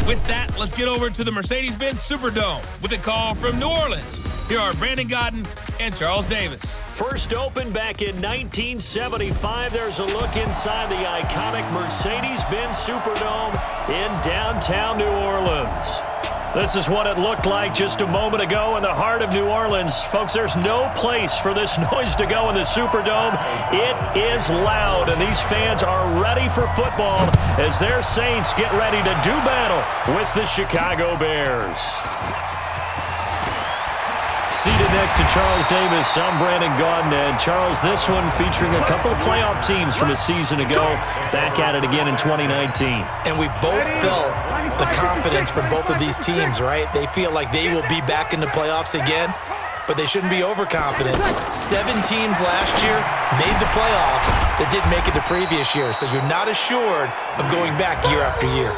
With that, let's get over to the Mercedes-Benz Superdome with a call from New Orleans. Here are Brandon Godden and Charles Davis. First opened back in 1975. There's a look inside the iconic Mercedes-Benz Superdome in downtown New Orleans. This is what it looked like just a moment ago in the heart of New Orleans. Folks, there's no place for this noise to go in the Superdome. It is loud, and these fans are ready for football as their Saints get ready to do battle with the Chicago Bears. Seated next to Charles Davis, I'm Brandon Godden. And Charles, this one featuring a couple of playoff teams from a season ago, back at it again in 2019. And we both felt the confidence from both of these teams, right? They feel like they will be back in the playoffs again, but they shouldn't be overconfident. 7 teams last year made the playoffs that didn't make it the previous year, so you're not assured of going back year after year.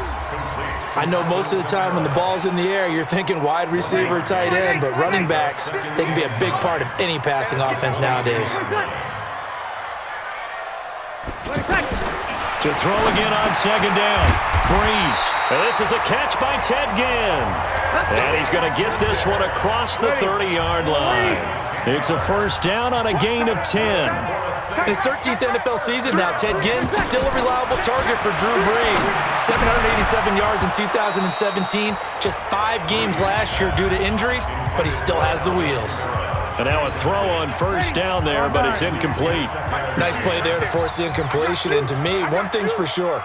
I know most of the time when the ball's in the air, you're thinking wide receiver, tight end, but running backs, they can be a big part of any passing offense nowadays. To throw again on second down. Breeze. This is a catch by Ted Ginn. And he's going to get this one across the 30-yard line. It's a first down on a gain of 10. In his 13th NFL season now, Ted Ginn still a reliable target for Drew Brees. 787 yards in 2017, just 5 games last year due to injuries, but he still has the wheels. And now a throw on first down there, but it's incomplete. Nice play there to force the incompletion, and to me, one thing's for sure.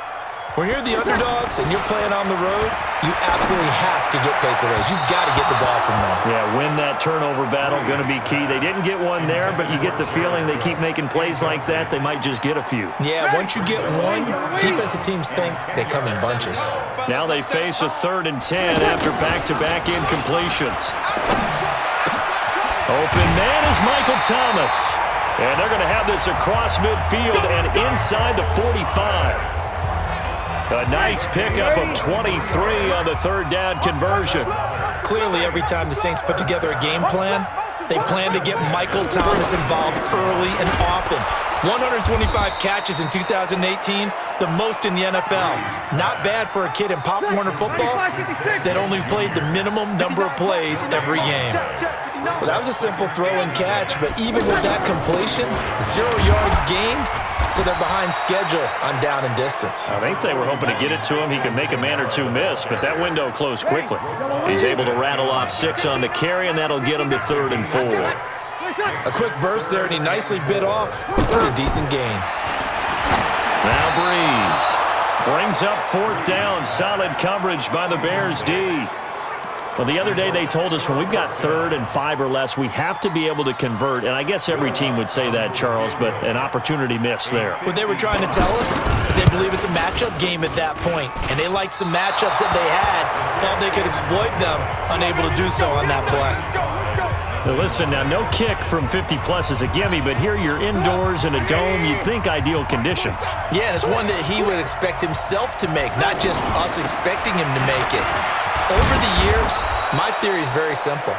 When you're the underdogs and you're playing on the road, you absolutely have to get takeaways. You've got to get the ball from them. Yeah, win that turnover battle, going to be key. They didn't get one there, but you get the feeling they keep making plays like that, they might just get a few. Yeah, once you get one, defensive teams think they come in bunches. Now they face a 3rd and 10 after back-to-back incompletions. Open man is Michael Thomas. And they're going to have this across midfield and inside the 45. A nice pickup of 23 on the 3rd down conversion. Clearly, every time the Saints put together a game plan, they plan to get Michael Thomas involved early and often. 125 catches in 2018, the most in the NFL. Not bad for a kid in Pop Warner football that only played the minimum number of plays every game. Well, that was a simple throw and catch, but even with that completion, 0 yards gained, so they're behind schedule on down and distance. I think they were hoping to get it to him. He could make a man or two miss, but that window closed quickly. He's able to rattle off 6 on the carry, and that'll get him to 3rd and 4. A quick burst there, and he nicely bit off for a decent gain. Now Breeze brings up 4th down. Solid coverage by the Bears D. Well, the other day they told us when we've got 3rd and 5 or less, we have to be able to convert. And I guess every team would say that, Charles, but an opportunity missed there. What they were trying to tell us is they believe it's a matchup game at that point. And they liked some matchups that they had, thought they could exploit them, unable to do so on that play. Now listen, now no kick from 50-plus is a gimme, but here you're indoors in a dome. You'd think ideal conditions. Yeah, and it's one that he would expect himself to make, not just us expecting him to make it. Over the years, my theory is very simple.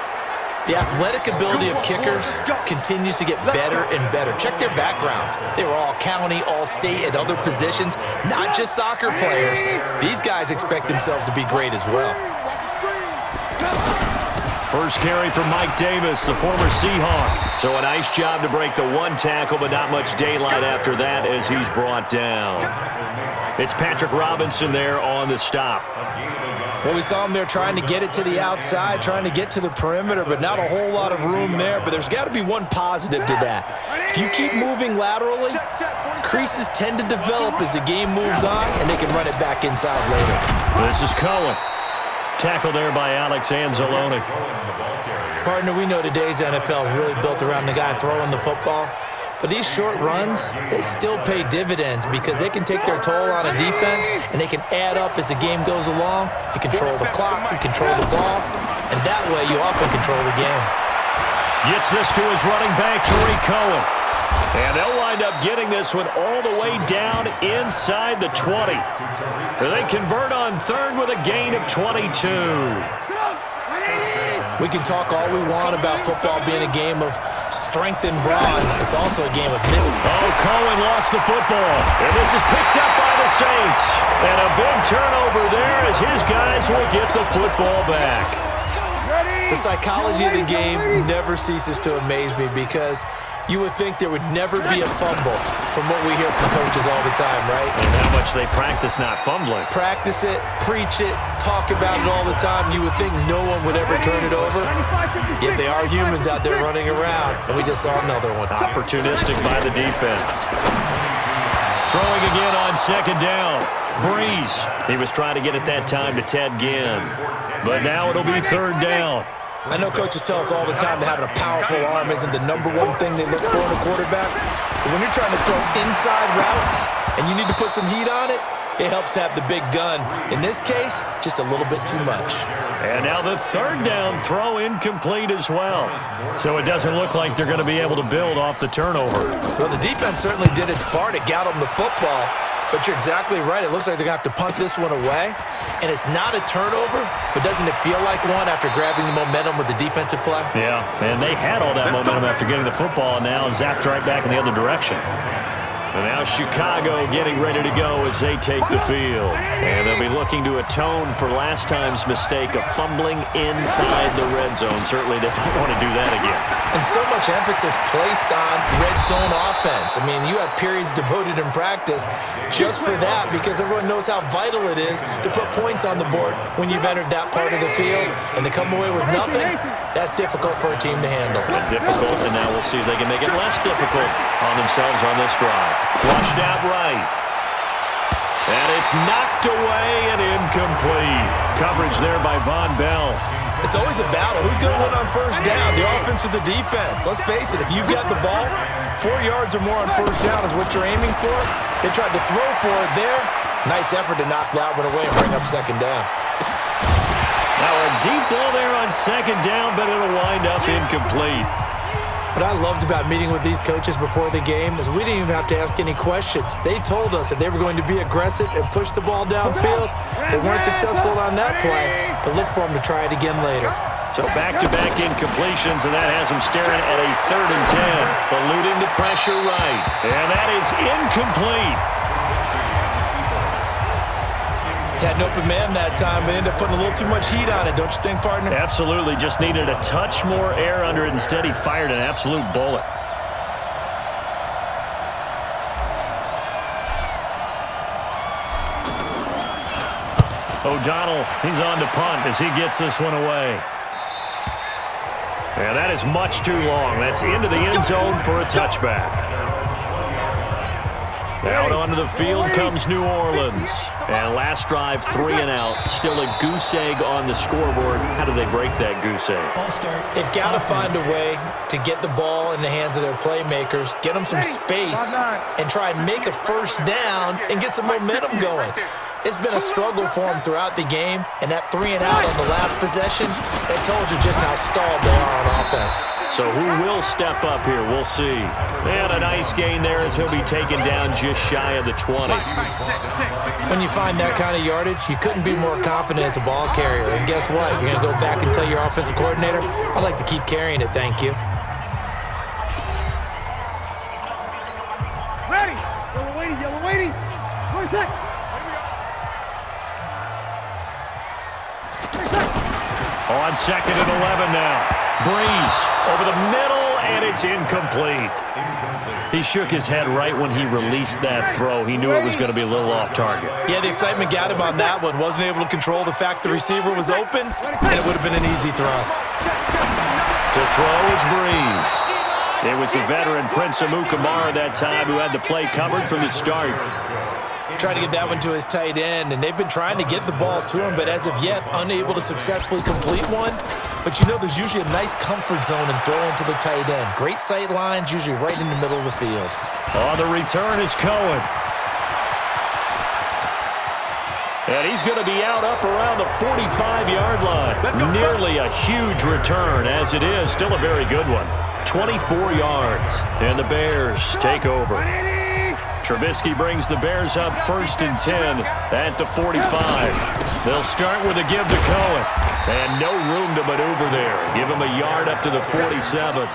The athletic ability of kickers continues to get better and better. Check their backgrounds. They were all county, all state, at other positions, not just soccer players. These guys expect themselves to be great as well. First carry from Mike Davis, the former Seahawk. So a nice job to break the 1 tackle, but not much daylight after that as he's brought down. It's Patrick Robinson there on the stop. Well, we saw him there trying to get it to the outside, trying to get to the perimeter, but not a whole lot of room there. But there's got to be one positive to that. If you keep moving laterally, creases tend to develop as the game moves on, and they can run it back inside later. This is Cohen. Tackle there by Alex Anzalone. Partner, we know today's NFL is really built around the guy throwing the football. But these short runs, they still pay dividends because they can take their toll on a defense and they can add up as the game goes along. You control the clock, you control the ball, and that way you often control the game. Gets this to his running back, Tariq Cohen. And they'll wind up getting this one all the way down inside the 20. They convert on 3rd with a gain of 22. We can talk all we want about football being a game of strength and brawn. It's also a game of missing. Oh, Cohen lost the football. And this is picked up by the Saints. And a big turnover there as as his guys will get the football back. The psychology of the game never ceases to amaze me because you would think there would never be a fumble from what we hear from coaches all the time, right? And how much they practice not fumbling. Practice it, preach it, talk about it all the time. You would think no one would ever turn it over. Yet they are humans out there running around, and we just saw another one. Opportunistic by the defense. Throwing again on second down. Breeze. He was trying to get it that time to Ted Ginn. But now it'll be third down. I know coaches tell us all the time that having a powerful arm isn't the number one thing they look for in a quarterback. But when you're trying to throw inside routes and you need to put some heat on it, it helps have the big gun. In this case, just a little bit too much. And now the third down throw incomplete as well. So it doesn't look like they're going to be able to build off the turnover. Well, the defense certainly did its part to get them the football. But you're exactly right. It looks like they're going to have to punt this one away. And it's not a turnover, but doesn't it feel like one after grabbing the momentum with the defensive play? Yeah, and they had all that momentum after getting the football and now zapped right back in the other direction. And now Chicago getting ready to go as they take the field. And they'll be looking to atone for last time's mistake of fumbling inside the red zone. Certainly they don't want to do that again. And so much emphasis placed on red zone offense. I mean, you have periods devoted in practice just for that because everyone knows how vital it is to put points on the board when you've entered that part of the field. And to come away with nothing, that's difficult for a team to handle. Difficult, and now we'll see if they can make it less difficult on themselves on this drive. Flushed out right. And it's knocked away and incomplete. Coverage there by Von Bell. It's always a battle. Who's going to win on first down, the offense or the defense? Let's face it, if you've got the ball, 4 yards or more on first down is what you're aiming for. They tried to throw for it there. Nice effort to knock that one away and bring up second down. Now a deep ball there on second down, but it'll wind up incomplete. What I loved about meeting with these coaches before the game is we didn't even have to ask any questions. They told us that they were going to be aggressive and push the ball downfield. They weren't successful on that play, but look for them to try it again later. So back-to-back incompletions, and that has them staring at a 3rd and 10. Eluding the pressure right. And that is incomplete. Had an open man that time, but ended up putting a little too much heat on it, don't you think, partner? Absolutely. Just needed a touch more air under it. Instead, he fired an absolute bullet. O'Donnell, he's on to punt as he gets this one away. And that is much too long. That's into the end zone for a touchback. Out onto the field comes New Orleans. And last drive, 3 and out. Still a goose egg on the scoreboard. How do they break that goose egg? They've got to find a way to get the ball in the hands of their playmakers, get them some space, and try and make a first down and get some momentum going. It's been a struggle for them throughout the game, and that 3 and out on the last possession, that told you just how stalled they are on offense. So who will step up here? We'll see. And a nice gain there as he'll be taken down just shy of the 20. When you find that kind of yardage, you couldn't be more confident as a ball carrier. And guess what? You're going to go back and tell your offensive coordinator, I'd like to keep carrying it, thank you. Ready! Yellow lady, yellow lady! Go attack! On 2nd and 11 now. Breeze over the middle, and it's incomplete. He shook his head right when he released that throw. He knew it was going to be a little off target. Yeah, the excitement got him on that one. Wasn't able to control the fact the receiver was open, and it would have been an easy throw. To throw is Breeze. It was the veteran Prince Amukamara that time who had the play covered from the start. Trying to get that one to his tight end, and they've been trying to get the ball to him, but as of yet, unable to successfully complete one. But you know there's usually a nice comfort zone in throwing to the tight end. Great sight lines, usually right in the middle of the field. On the return is Cohen. And he's going to be out up around the 45-yard line. Nearly a huge return, as it is. Still a very good one. 24 yards, and the Bears take over. Trubisky brings the Bears up 1st and 10 at the 45. They'll start with a give to Cohen. And no room to maneuver there. Give him a yard up to the 47.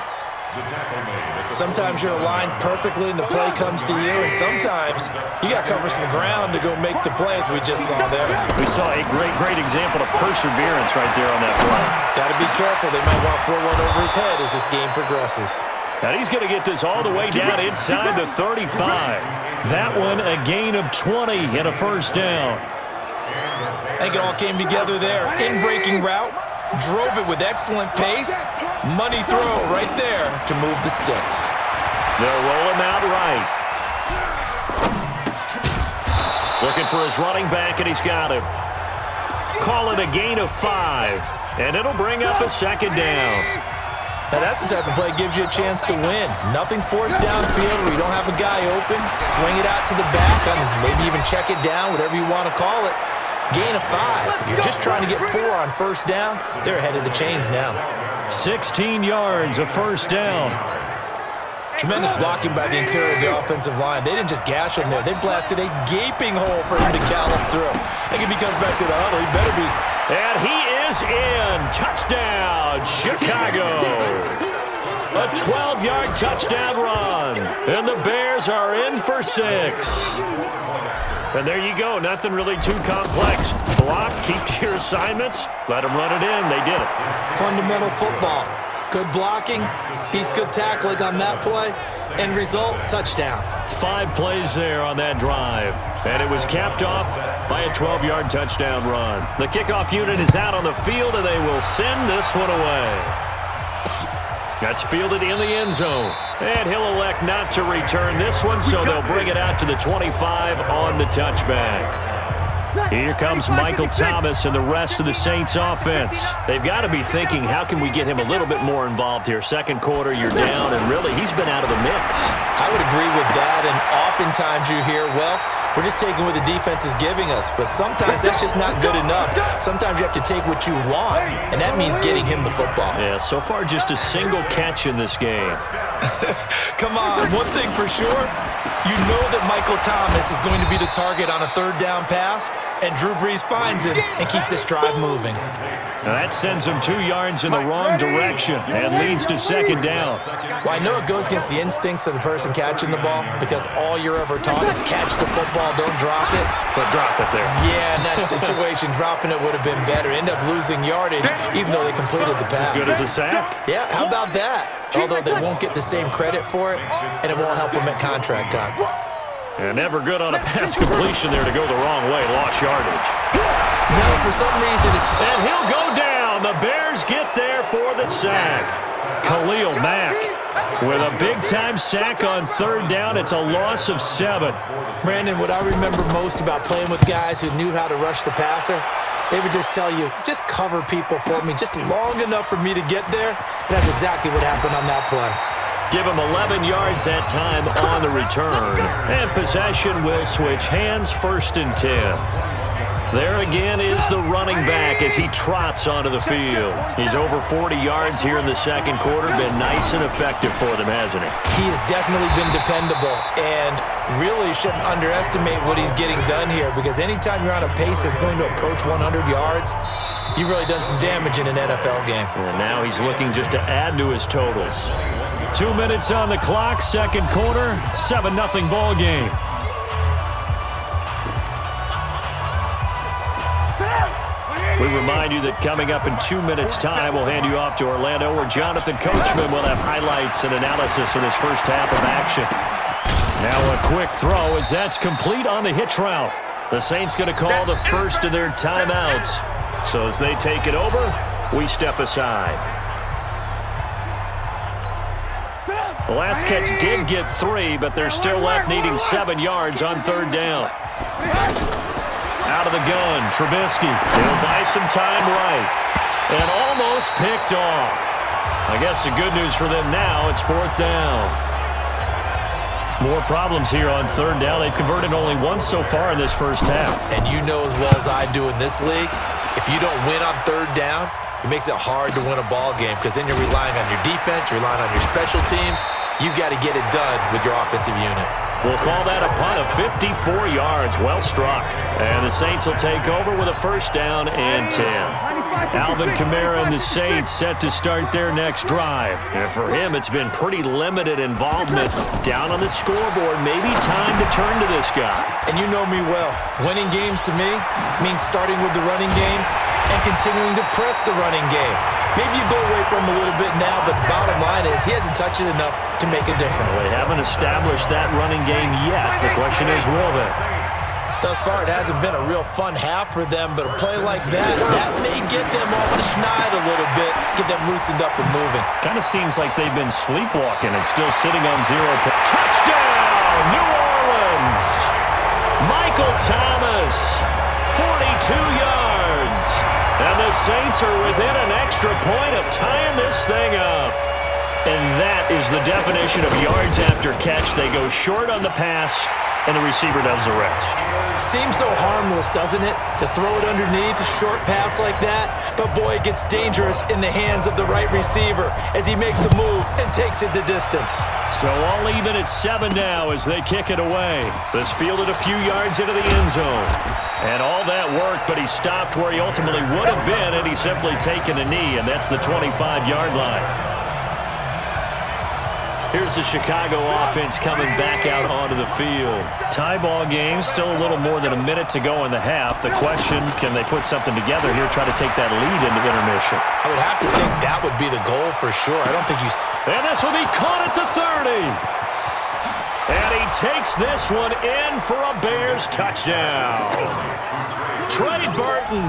Sometimes you're aligned perfectly and the play comes to you, and sometimes you got to cover some ground to go make the play, as we just saw there. We saw a great example of perseverance right there on that play. Got to be careful. They might want to throw one over his head as this game progresses. And he's going to get this all the way down inside the 35. That one a gain of 20 and a first down. I think it all came together there. In-breaking route, drove it with excellent pace. Money throw right there to move the sticks. They'll roll him out right. Looking for his running back, and he's got him. Call it a gain of 5, and it'll bring up a second down. Now that's the type of play that gives you a chance to win. Nothing forced downfield where you don't have a guy open. Swing it out to the back, and maybe even check it down, whatever you want to call it. Gain of 5. You're just trying to get 4 on first down. They're ahead of the chains now. 16 yards, a first down. Tremendous blocking by the interior of the offensive line. They didn't just gash him there. They blasted a gaping hole for him to gallop through. I think if he comes back to the huddle, he better be. And he is in. Touchdown, Chicago. A 12-yard touchdown run. And the Bears are in for 6. And there you go. Nothing really too complex. Block, keep to your assignments, let them run it in. They did it. Fundamental football. Good blocking, beats good tackling on that play. End result, touchdown. 5 plays there on that drive. And it was capped off by a 12-yard touchdown run. The kickoff unit is out on the field, and they will send this one away. That's fielded in the end zone. And he'll elect not to return this one, so they'll bring it out to the 25 on the touchback. Here comes Michael Thomas and the rest of the Saints offense. They've got to be thinking, how can we get him a little bit more involved here? Second quarter, you're down, and really, he's been out of the mix. I would agree with that, and oftentimes you hear, well, we're just taking what the defense is giving us, but sometimes that's just not good enough. Sometimes you have to take what you want, and that means getting him the football. Yeah, so far just a single catch in this game. Come on, one thing for sure, you know that Michael Thomas is going to be the target on a third down pass, and Drew Brees finds him and keeps this drive moving. Now that sends him 2 yards in the wrong direction and leads to second down. Well, I know it goes against the instincts of the person catching the ball because all you're ever taught is catch the football, don't drop it. But drop it there. Yeah, in that situation, dropping it would have been better. End up losing yardage even though they completed the pass. As good as a sack? Yeah, how about that? Although they won't get the same credit for it, and it won't help them at contract time. And never good on a pass completion there to go the wrong way. Lost yardage. No, for some reason it's... And he'll go down. The Bears get there for the sack. Khalil Mack with a big-time sack on third down. It's a loss of 7. Brandon, what I remember most about playing with guys who knew how to rush the passer, they would just tell you, just cover people for me, just long enough for me to get there. And that's exactly what happened on that play. Give him 11 yards that time on the return. And possession will switch hands, 1st and 10. There again is the running back as he trots onto the field. He's over 40 yards here in the second quarter. Been nice and effective for them, hasn't he? He has definitely been dependable and really shouldn't underestimate what he's getting done here because anytime you're on a pace that's going to approach 100 yards, you've really done some damage in an NFL game. And now he's looking just to add to his totals. 2 minutes on the clock, second quarter, 7-0 ball game. We remind you that coming up in 2 minutes' time, we'll hand you off to Orlando, where Jonathan Coachman will have highlights and analysis of this first half of action. Now a quick throw as that's complete on the hitch route. The Saints going to call the first of their timeouts. So as they take it over, we step aside. The last catch did get 3, but they're still left needing 7 yards on third down. Out of the gun, Trubisky. He'll buy some time right. And almost picked off. I guess the good news for them now, it's 4th down. More problems here on third down. They've converted only once so far in this first half. And you know as well as I do in this league, if you don't win on third down, it makes it hard to win a ball game because then you're relying on your defense, you're relying on your special teams. You've got to get it done with your offensive unit. We'll call that a punt of 54 yards. Well struck. And the Saints will take over with a first down and 10. Alvin Kamara and the Saints set to start their next drive. And for him, it's been pretty limited involvement. Down on the scoreboard, maybe time to turn to this guy. And you know me well. Winning games to me means starting with the running game and continuing to press the running game. Maybe you go away from him a little bit now, but bottom line is he hasn't touched it enough to make a difference. Well, they haven't established that running game yet. The question is, will they? Thus far, it hasn't been a real fun half for them, but a play like that may get them off the schneid a little bit, get them loosened up and moving. Kind of seems like they've been sleepwalking and still sitting on 0 points. Touchdown, New Orleans! Michael Thomas, 42 yards. And the Saints are within an extra point of tying this thing up. And that is the definition of yards after catch. They go short on the pass, and the receiver does the rest. Seems so harmless, doesn't it, to throw it underneath a short pass like that? But boy, it gets dangerous in the hands of the right receiver as he makes a move and takes it the distance. So all even at 7 now as they kick it away. This fielded a few yards into the end zone. And all that worked, but he stopped where he ultimately would have been, and he's simply taken a knee, and that's the 25-yard line. Here's the Chicago offense coming back out onto the field. Tie ball game, still a little more than a minute to go in the half. The question, can they put something together here, try to take that lead into intermission? I would have to think that would be the goal for sure. I don't think you... And this will be caught at the 30. And he takes this one in for a Bears touchdown. Trey Burton,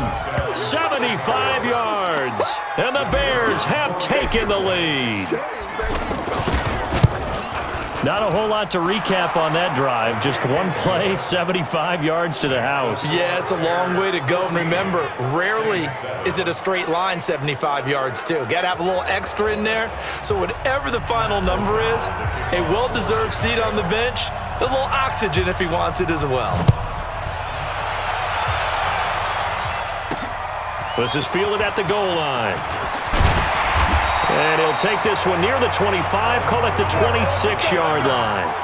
75 yards. And the Bears have taken the lead. Not a whole lot to recap on that drive. Just one play, 75 yards to the house. Yeah, it's a long way to go. And remember, rarely is it a straight line 75 yards, too. Got to have a little extra in there. So whatever the final number is, a well-deserved seat on the bench, a little oxygen if he wants it as well. This is fielded at the goal line. And he'll take this one near the 25, call it the 26-yard line.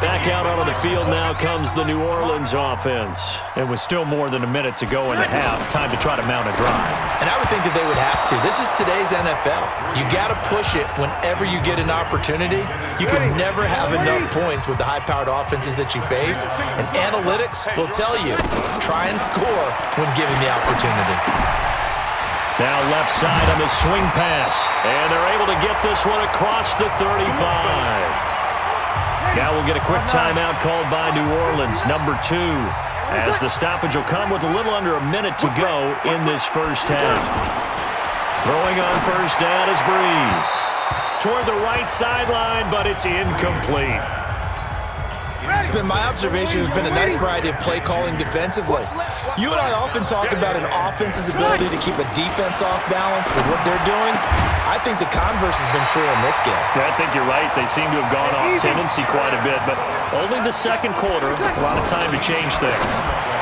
Back out onto the field now comes the New Orleans offense. And with still more than a minute to go in the half, time to try to mount a drive. And I would think that they would have to. This is today's NFL. You got to push it whenever you get an opportunity. You can never have enough points with the high-powered offenses that you face. And analytics will tell you, try and score when given the opportunity. Now left side on the swing pass. And they're able to get this one across the 35. Now we'll get a quick timeout called by New Orleans, number 2, as the stoppage will come with a little under a minute to go in this first half. Throwing on first down is Breeze. Toward the right sideline, but it's incomplete. It's been my observation there's been a nice variety of play calling defensively. You and I often talk about an offense's ability to keep a defense off balance with what they're doing. I think the converse has been true in this game. Yeah, I think you're right. They seem to have gone off tendency quite a bit, but only the second quarter, a lot of time to change things.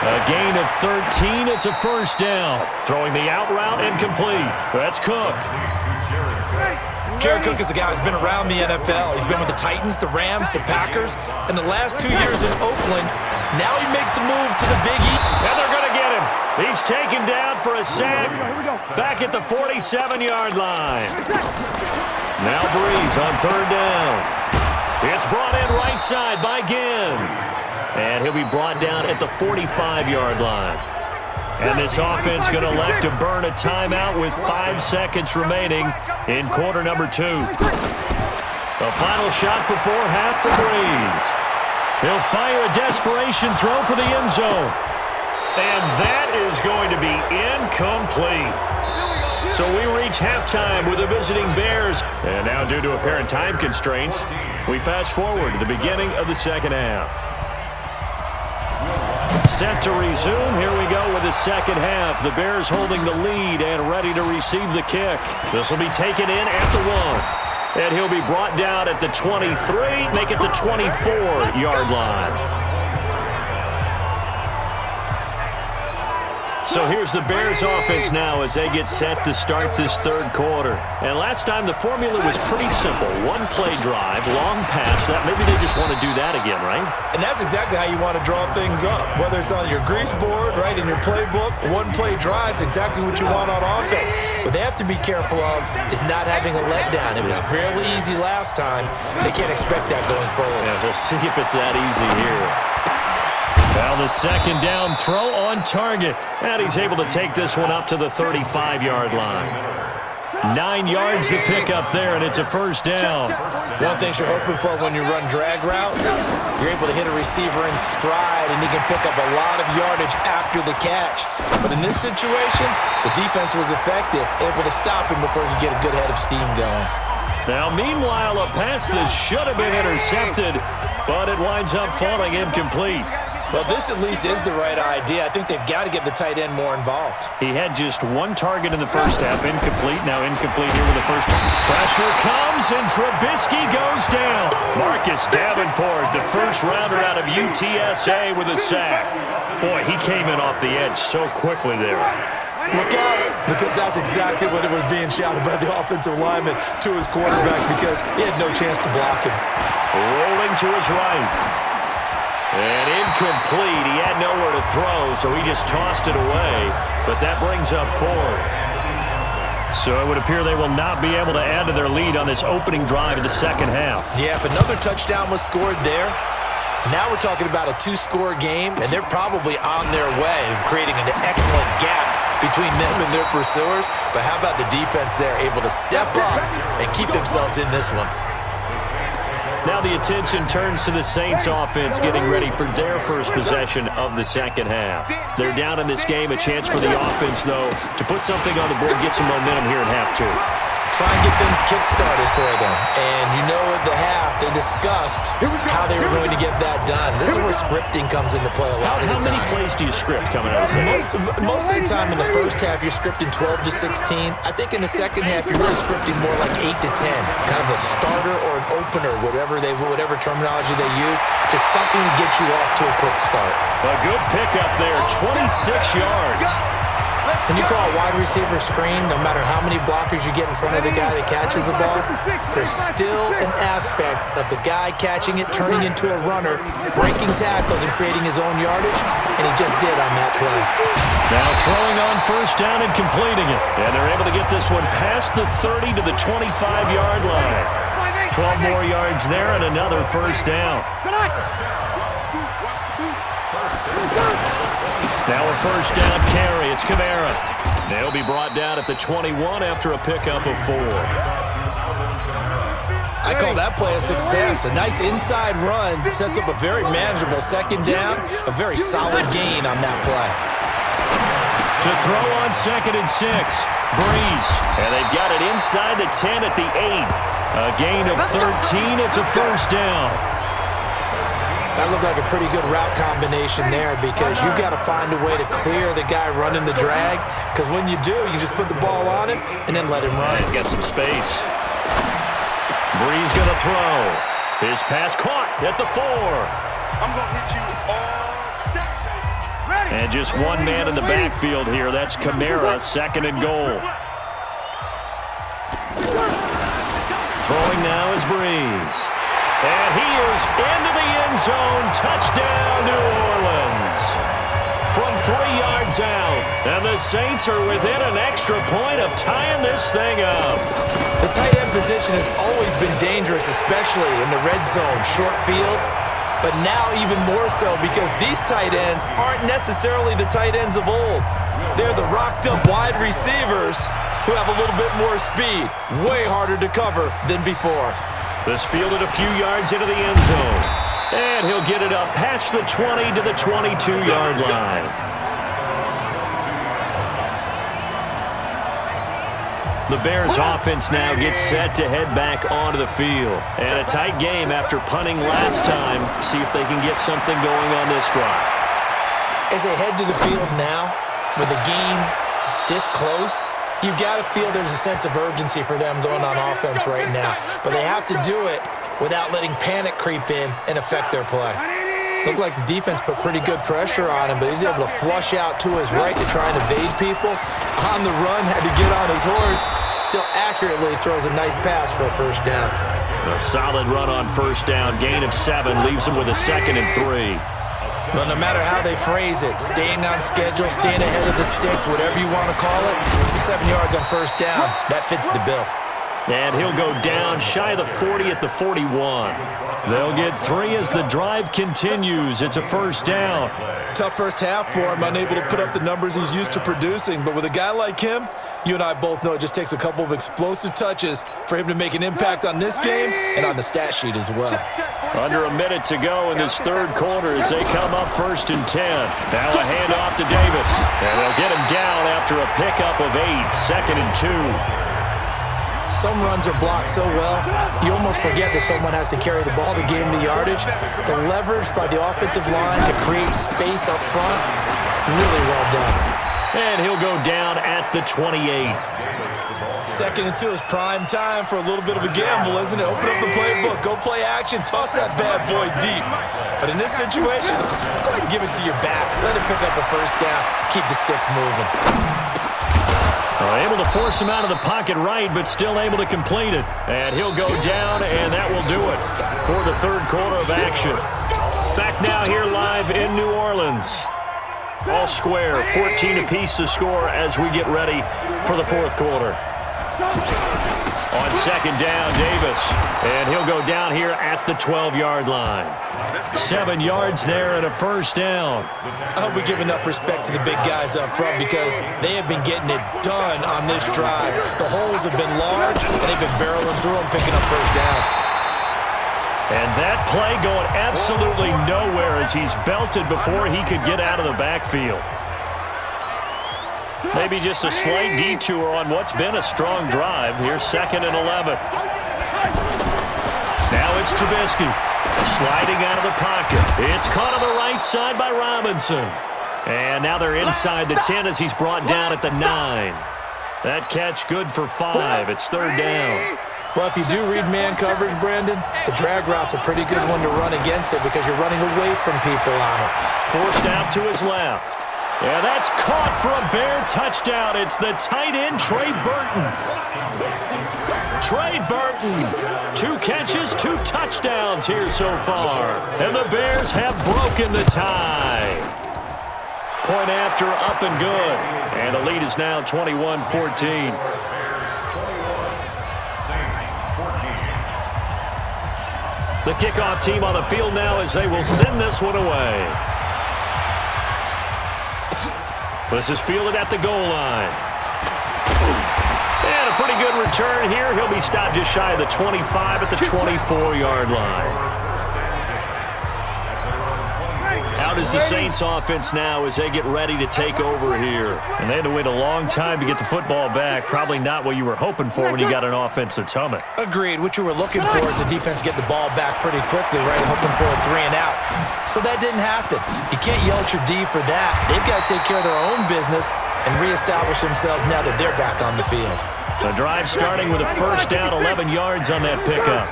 A gain of 13, it's a first down. Throwing the out route incomplete. That's Cook. Jared Cook is a guy who's been around the NFL. He's been with the Titans, the Rams, the Packers, and the last 2 years in Oakland. Now he makes a move to the Big E. And they're going to get him. He's taken down for a sack back at the 47-yard line. Now Breeze on third down. It's brought in right side by Ginn. And he'll be brought down at the 45-yard line. And this offense going to elect to burn a timeout with 5 seconds remaining in quarter number 2. The final shot before half for Breeze. He'll fire a desperation throw for the end zone. And that is going to be incomplete. So we reach halftime with the visiting Bears. And now due to apparent time constraints, we fast forward to the beginning of the second half. Set to resume. Here we go with the second half. The Bears holding the lead and ready to receive the kick. This will be taken in at the 1. And he'll be brought down at the 23, make it the 24-yard line. So here's the Bears offense now as they get set to start this third quarter. And last time the formula was pretty simple. One play drive, long pass. That maybe they just want to do that again, right? And that's exactly how you want to draw things up. Whether it's on your grease board, right, in your playbook, one play drive is exactly what you want on offense. What they have to be careful of is not having a letdown. It was fairly easy last time. They can't expect that going forward. Yeah, we'll see if it's that easy here. Well, the second down throw on target. And he's able to take this one up to the 35-yard line. 9 yards to pick up there, and it's a first down. One thing you're hoping for when you run drag routes, you're able to hit a receiver in stride, and he can pick up a lot of yardage after the catch. But in this situation, the defense was effective, able to stop him before he could get a good head of steam going. Now, meanwhile, a pass that should have been intercepted, but it winds up falling incomplete. Well, this at least is the right idea. I think they've got to get the tight end more involved. He had just one target in the first half, incomplete. Now incomplete here with the first. Pressure comes, and Trubisky goes down. Marcus Davenport, the first rounder out of UTSA, with a sack. Boy, he came in off the edge so quickly there. Look out, because that's exactly what it was being shouted by the offensive lineman to his quarterback, because he had no chance to block him. Rolling to his right. And incomplete. He had nowhere to throw, so he just tossed it away. But that brings up fourth. So it would appear they will not be able to add to their lead on this opening drive of the second half. Yeah, if another touchdown was scored there, now we're talking about a two-score game, and they're probably on their way, creating an excellent gap between them and their pursuers. But how about the defense there, able to step up and keep themselves in this one? Now the attention turns to the Saints offense getting ready for their first possession of the second half. They're down in this game. A chance for the offense, though, to put something on the board, get some momentum here at half two. Try and get things kick-started for them. And you know at the half, they discussed how they were going to get that done. This is where scripting comes into play a lot of the time. How many plays do you script coming out of the second? Most of the time in the first half, you're scripting 12 to 16. I think in the second half, you're really scripting more like 8 to 10. Kind of a starter or an opener, whatever terminology they use. Just something to get you off to a quick start. A good pickup there, 26 yards. When you call a wide receiver screen, no matter how many blockers you get in front of the guy that catches the ball, there's still an aspect of the guy catching it, turning into a runner, breaking tackles and creating his own yardage, and he just did on that play. Now throwing on first down and completing it. And they're able to get this one past the 30 to the 25-yard line. 12 more yards there and another first down. Now a first down carry. It's Kamara. They'll be brought down at the 21 after a pickup of 4. I call that play a success. A nice inside run sets up a very manageable second down. A very solid gain on that play. To throw on 2nd and 6. Breeze. And they've got it inside the 10 at the 8. A gain of 13. It's a first down. That looked like a pretty good route combination there, because you've got to find a way to clear the guy running the drag, because when you do, you just put the ball on him and then let him run. He's got some space. Breeze going to throw. His pass caught at the 4. I'm going to hit you all day. And just one man in the backfield here. That's Kamara, 2nd and goal. Throwing now is Breeze. And he is into the end zone. Touchdown, New Orleans. From 3 yards out. And the Saints are within an extra point of tying this thing up. The tight end position has always been dangerous, especially in the red zone, short field. But now even more so, because these tight ends aren't necessarily the tight ends of old. They're the rocked-up wide receivers who have a little bit more speed. Way harder to cover than before. This fielded a few yards into the end zone. And he'll get it up past the 20 to the 22-yard line. The Bears offense now gets set to head back onto the field. And a tight game after punting last time. See if they can get something going on this drive. As they head to the field now, with the game this close, you've got to feel there's a sense of urgency for them going on offense right now. But they have to do it without letting panic creep in and affect their play. Looked like the defense put pretty good pressure on him, but he's able to flush out to his right to try and evade people. On the run, had to get on his horse. Still accurately throws a nice pass for a first down. A solid run on first down. Gain of 7 leaves him with a 2nd and 3. Well, no matter how they phrase it, staying on schedule, staying ahead of the sticks, whatever you want to call it, 7 yards on first down, that fits the bill. And he'll go down shy of the 40 at the 41. They'll get 3 as the drive continues. It's a first down. Tough first half for him, unable to put up the numbers he's used to producing. But with a guy like him, you and I both know it just takes a couple of explosive touches for him to make an impact on this game and on the stat sheet as well. Under a minute to go in this third quarter as they come up 1st and 10. Now a handoff to Davis. And they'll get him down after a pickup of 8. 2nd and 2. Some runs are blocked so well, you almost forget that someone has to carry the ball to gain the yardage. The leverage by the offensive line to create space up front, really well done. And he'll go down at the 28. 2nd and 2 is prime time for a little bit of a gamble, isn't it? Open up the playbook, go play action, toss that bad boy deep. But in this situation, go ahead and give it to your back. Let him pick up a first down, keep the sticks moving. Able to force him out of the pocket right, but still able to complete it. And he'll go down, and that will do it for the third quarter of action. Back now here live in New Orleans. All square, 14 apiece to score as we get ready for the fourth quarter. On second down, Davis. And he'll go down here at the 12-yard line. 7 yards there and a first down. I hope we give enough respect to the big guys up front because they have been getting it done on this drive. The holes have been large, and they've been barreling through them, picking up first downs. And that play going absolutely nowhere as he's belted before he could get out of the backfield. Maybe just a slight detour on what's been a strong drive. Here's 2nd and 11. Now it's Trubisky. Sliding out of the pocket. It's caught on the right side by Robinson. And now they're inside the 10 as he's brought down at the 9. That catch good for 5. It's 3rd down. Well, if you do read man coverage, Brandon, the drag route's a pretty good one to run against it because you're running away from people on it. Forced out to his left. Yeah, that's caught for a Bear touchdown. It's the tight end, Trey Burton. Trey Burton, 2 catches, 2 touchdowns here so far. And the Bears have broken the tie. Point after, up and good. And the lead is now 21-14. The kickoff team on the field now as they will send this one away. This is fielded at the goal line. And a pretty good return here. He'll be stopped just shy of the 25 at the 24-yard line. Out is the Saints offense now as they get ready to take over here. And they had to wait a long time to get the football back. Probably not what you were hoping for when you got an offense that's humming. Agreed. What you were looking for is the defense get the ball back pretty quickly, right? Hoping for a 3 and out. So that didn't happen. You can't yell at your D for that. They've got to take care of their own business and reestablish themselves now that they're back on the field. The drive starting with a first down, 11 yards on that pickup.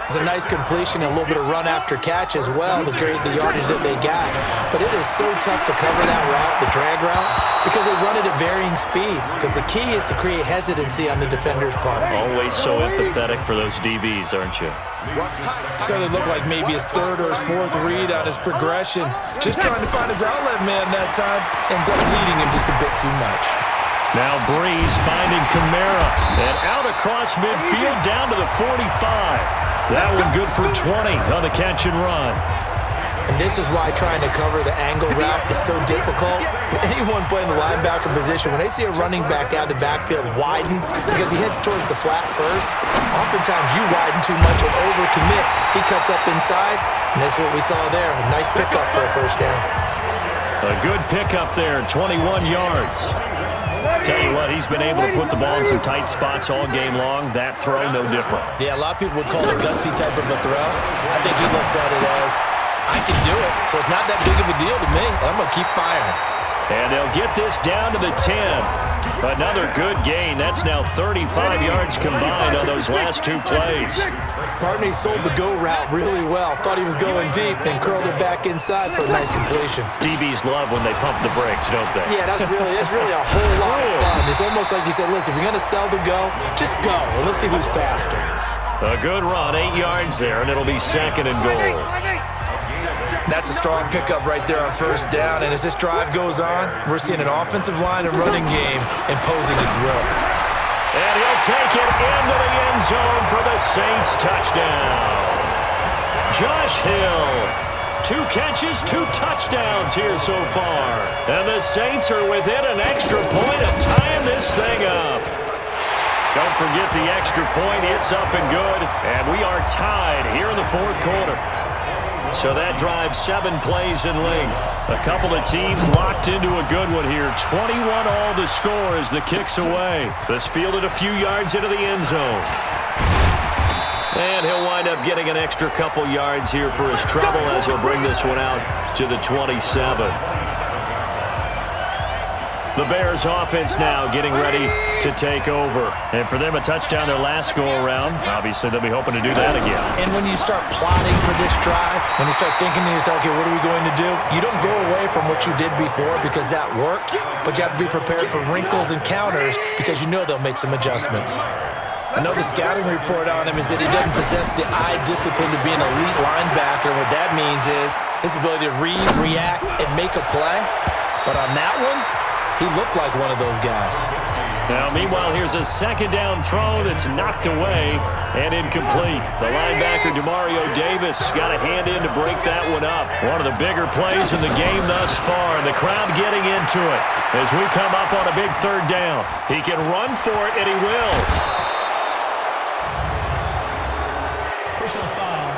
It's a nice completion and a little bit of run after catch as well to create the yardage that they got. But it is so tough to cover that route, the drag route, because they run it at varying speeds. Because the key is to create hesitancy on the defender's part. Always so empathetic for those DBs, aren't you? Certainly looked like maybe his 3rd or his 4th read on his progression. Just trying to find his outlet man that time. Ends up leading him just a bit too much. Now Breeze finding Kamara. And out across midfield down to the 45. That one good for 20 on the catch and run. And this is why trying to cover the angle route is so difficult. Anyone playing the linebacker position, when they see a running back out of the backfield widen because he heads towards the flat first, oftentimes you widen too much and overcommit. He cuts up inside, and that's what we saw there. A nice pickup for a first down. A good pickup there, 21 yards. Tell you what, he's been able to put the ball in some tight spots all game long. That throw, no different. Yeah, a lot of people would call it a gutsy type of a throw. I think he looks at it as, I can do it, so it's not that big of a deal to me, and I'm going to keep firing. And they'll get this down to the 10. Another good gain. That's now 35 yards combined on those last two plays. Barney sold the go route really well. Thought he was going deep, then curled it back inside for a nice completion. DBs love when they pump the brakes, don't they? Yeah, that's really a whole lot of fun. It's almost like you said, listen, if you're going to sell the go, just go, and let's see who's faster. A good run, 8 yards there, and it'll be second and goal. That's a strong pickup right there on first down, and as this drive goes on, we're seeing an offensive line and running game imposing its will. And he'll take it into the end zone for the Saints touchdown. Josh Hill, 2 catches, 2 touchdowns here so far. And the Saints are within an extra point of tying this thing up. Don't forget the extra point. It's up and good. And we are tied here in the fourth quarter. So that drives 7 plays in length. A couple of teams locked into a good one here. 21 all the score as the kick's away. This fielded a few yards into the end zone. And he'll wind up getting an extra couple yards here for his trouble as he'll bring this one out to the 27. The Bears offense now getting ready to take over. And for them, a touchdown their last go-around. Obviously, they'll be hoping to do that again. And when you start plotting for this drive, when you start thinking to yourself, okay, what are we going to do? You don't go away from what you did before because that worked, but you have to be prepared for wrinkles and counters because you know they'll make some adjustments. I know the scouting report on him is that he doesn't possess the eye discipline to be an elite linebacker. What that means is his ability to read, react, and make a play. But on that one, he looked like one of those guys. Now, meanwhile, here's a second down throw that's knocked away and incomplete. The linebacker, Demario Davis, got a hand in to break that one up. One of the bigger plays in the game thus far, and the crowd getting into it as we come up on a big third down. He can run for it, and he will. Personal foul,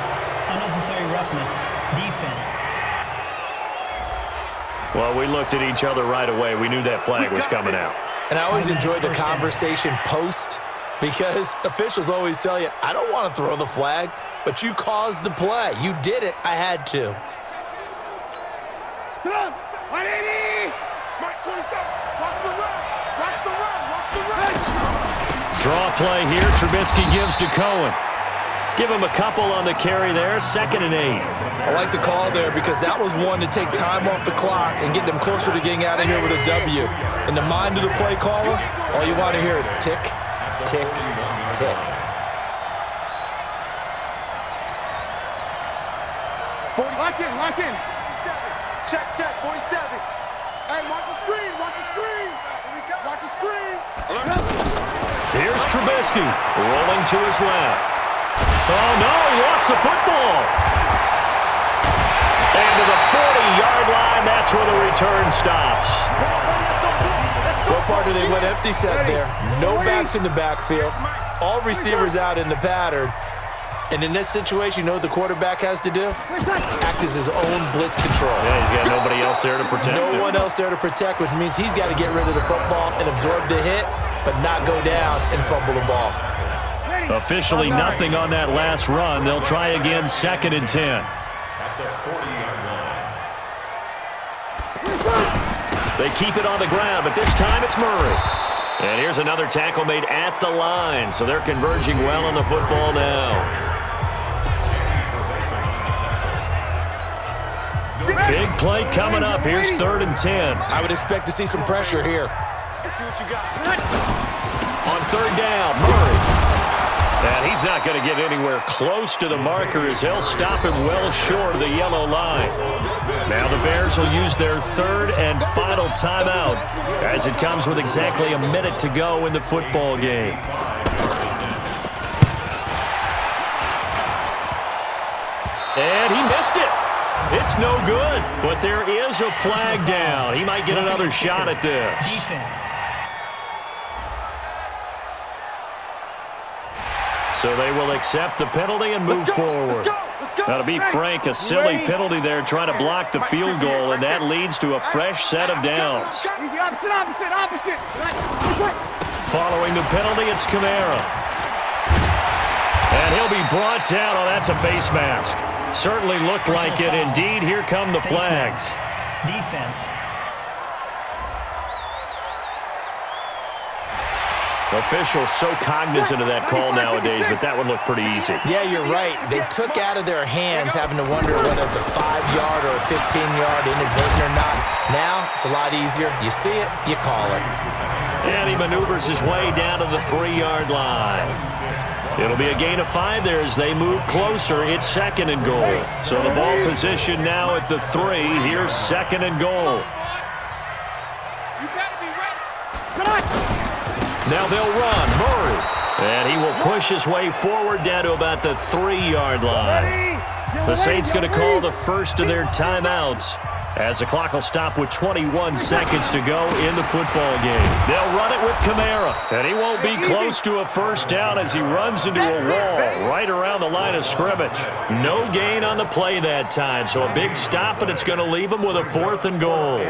unnecessary roughness, defense. Well, we looked at each other right away. We knew that flag was coming out. And I always enjoy the conversation post because officials always tell you, I don't want to throw the flag, but you caused the play. You did it. I had to. Draw play here. Trubisky gives to Cohen. Give him a couple on the carry there. 2nd and 8. I like the call there because that was one to take time off the clock and get them closer to getting out of here with a W. In the mind of the play caller, all you want to hear is tick, tick, tick. Lock in. Check, 47. Hey, watch the screen. Watch the screen. Here's Trubisky rolling to his left. Oh, no, he lost the football. And to the 40-yard line, that's where the return stops. What part did they went empty set there? No backs in the backfield. All receivers out in the pattern. And in this situation, you know what the quarterback has to do? Act as his own blitz control. Yeah, he's got nobody else there to protect him. No one else there to protect, which means he's got to get rid of the football and absorb the hit, but not go down and fumble the ball. Officially nothing on that last run. They'll try again, 2nd and 10. They keep it on the ground, but this time it's Murray. And here's another tackle made at the line, so they're converging well on the football now. Big play coming up. Here's 3rd and 10. I would expect to see some pressure here. Let's see what you got. On 3rd down, Murray. And he's not going to get anywhere close to the marker as he'll stop him well short of the yellow line. Now the Bears will use their 3rd and final timeout as it comes with exactly a minute to go in the football game. And he missed it. It's no good, but there is a flag down. He might get another shot at this. Defense. So they will accept the penalty and move forward. Now, to be frank, a silly penalty there trying to block the field goal, and that leads to a fresh set of downs. Opposite. Following the penalty, it's Kamara. And he'll be brought down. Oh, that's a face mask. Certainly looked like it. Indeed, here come the flags. Defense. Officials so cognizant of that call nowadays, but that one looked pretty easy. Yeah, you're right. They took out of their hands having to wonder whether it's a 5-yard or a 15-yard, inadvertent or not. Now, it's a lot easier. You see it, you call it. And he maneuvers his way down to the 3-yard line. It'll be a gain of 5 there as they move closer. It's 2nd and goal. So the ball position now at the 3. Here's 2nd and goal. Now they'll run. Murray. And he will push his way forward down to about the 3-yard line. The Saints going to call the first of their timeouts as the clock will stop with 21 seconds to go in the football game. They'll run it with Kamara. And he won't be close to a first down as he runs into a wall right around the line of scrimmage. No gain on the play that time. So a big stop, and it's going to leave him with a 4th and goal.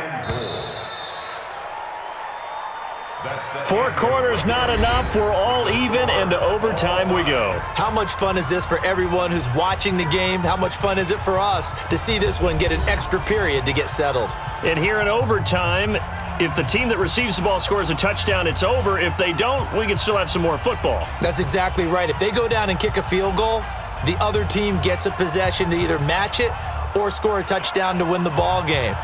4 quarters not enough. We're all even, and to overtime we go. How much fun is this for everyone who's watching the game? How much fun is it for us to see this one get an extra period to get settled? And here in overtime, if the team that receives the ball scores a touchdown, it's over. If they don't, we can still have some more football. That's exactly right. If they go down and kick a field goal, the other team gets a possession to either match it or score a touchdown to win the ball game.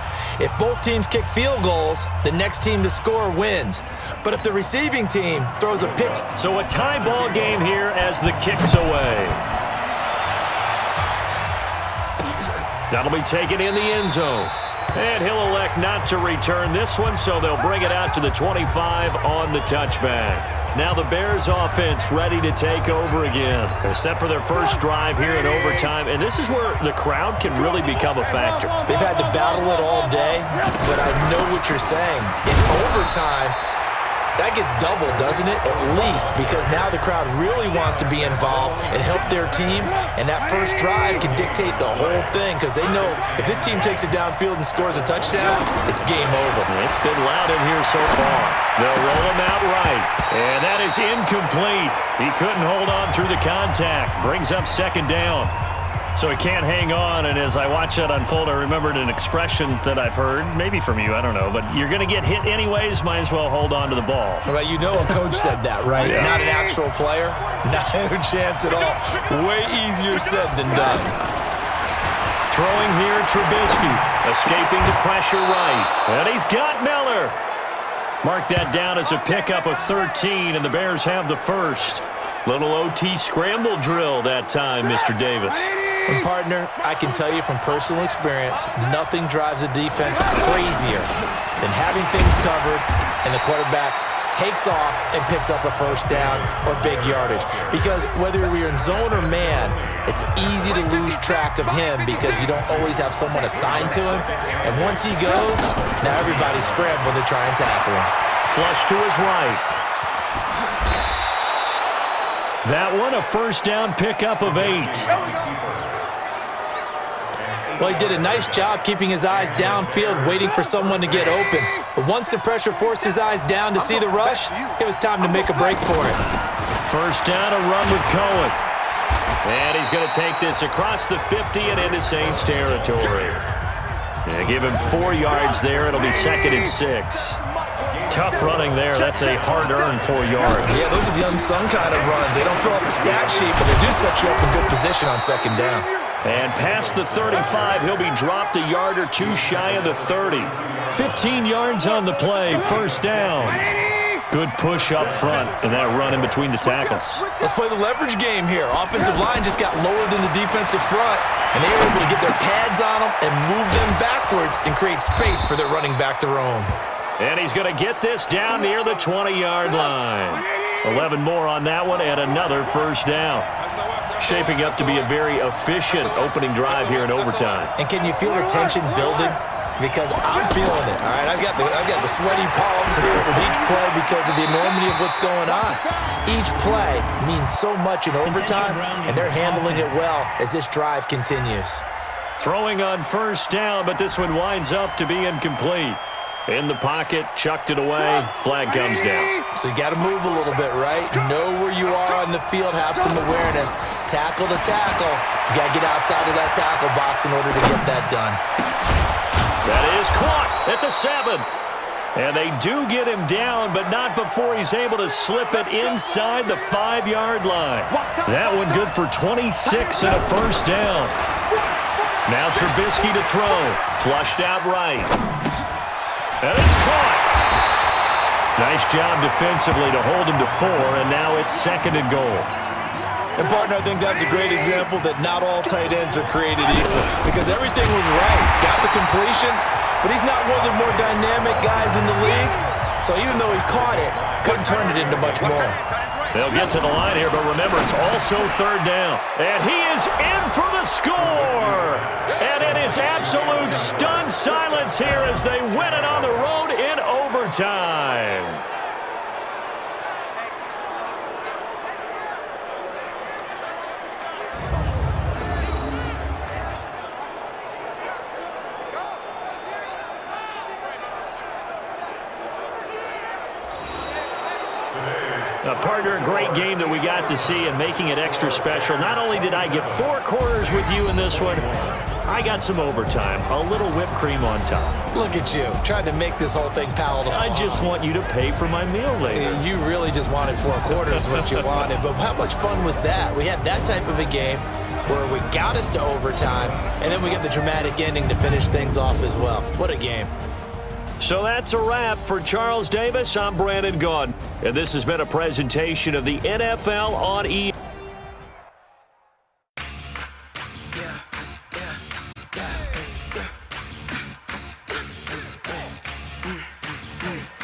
If both teams kick field goals, the next team to score wins. But if the receiving team throws a pick... So a tie ball game here as the kick's away. That'll be taken in the end zone. And he'll elect not to return this one, so they'll bring it out to the 25 on the touchback. Now the Bears offense ready to take over again. They're set for their first drive here in overtime, and this is where the crowd can really become a factor. They've had to battle it all day, but I know what you're saying. In overtime, that gets doubled, doesn't it? At least, because now the crowd really wants to be involved and help their team, and that first drive can dictate the whole thing because they know if this team takes it downfield and scores a touchdown, it's game over. It's been loud in here so far. They'll roll him out right, and that is incomplete. He couldn't hold on through the contact. Brings up 2nd down. So he can't hang on, and as I watch that unfold, I remembered an expression that I've heard, maybe from you, I don't know, but you're going to get hit anyways, might as well hold on to the ball. Well, you know a coach said that, right? Yeah. Not an actual player. Not a chance at all. Way easier said than done. Throwing here, Trubisky, escaping the pressure right, and he's got Miller. Mark that down as a pickup of 13, and the Bears have the first. Little OT scramble drill that time, Mr. Davis. And partner, I can tell you from personal experience, nothing drives a defense crazier than having things covered and the quarterback takes off and picks up a first down or big yardage. Because whether you're in zone or man, it's easy to lose track of him because you don't always have someone assigned to him. And once he goes, now everybody's scrambling to try and tackle him. Flush to his right. That one, a first down pickup of 8. Well, he did a nice job keeping his eyes downfield, waiting for someone to get open. But once the pressure forced his eyes down to see the rush, it was time to make a break for it. First down, a run with Cohen. And he's going to take this across the 50 and into Saints territory. Yeah, give him 4 yards there. It'll be 2nd and 6. Tough running there. That's a hard-earned 4 yards. Yeah, those are the unsung kind of runs. They don't fill up the stat sheet, but they do set you up in good position on 2nd down. And past the 35, he'll be dropped a yard or 2 shy of the 30. 15 yards on the play, first down. Good push up front, and that run in between the tackles. Let's play the leverage game here. Offensive line just got lower than the defensive front, and they were able to get their pads on them and move them backwards and create space for their running back to roam. And he's going to get this down near the 20-yard line. 11 more on that one, and another first down. Shaping up to be a very efficient opening drive here in overtime. And can you feel the tension building? Because I'm feeling it. All right, I've got the sweaty palms here with each play because of the enormity of what's going on. Each play means so much in overtime, and they're handling it well as this drive continues. Throwing on first down, but this one winds up to be incomplete. In the pocket, chucked it away, flag comes down. So you got to move a little bit, right? Know where you are on the field, have some awareness. Tackle to tackle. You got to get outside of that tackle box in order to get that done. That is caught at the 7. And they do get him down, but not before he's able to slip it inside the 5-yard line. That one good for 26 and a first down. Now Trubisky to throw. Flushed out right. And it's caught. Nice job defensively to hold him to 4, and now it's 2nd and goal. And, partner, I think that's a great example that not all tight ends are created equal because everything was right. Got the completion, but he's not one of the more dynamic guys in the league. So even though he caught it, couldn't turn it into much more. They'll get to the line here, but remember, it's also 3rd down. And he is in for the score! And it is absolute stunned silence here as they win it on the road in overtime. Partner, a great game that we got to see and making it extra special. Not only did I get 4 quarters with you in this one, I got some overtime, a little whipped cream on top. Look at you, trying to make this whole thing palatable. I just want you to pay for my meal later. You really just wanted 4 quarters, what you wanted. But how much fun was that? We had that type of a game where we got us to overtime, and then we got the dramatic ending to finish things off as well. What a game. So that's a wrap for Charles Davis. I'm Brandon Gaudin, and this has been a presentation of the NFL on E!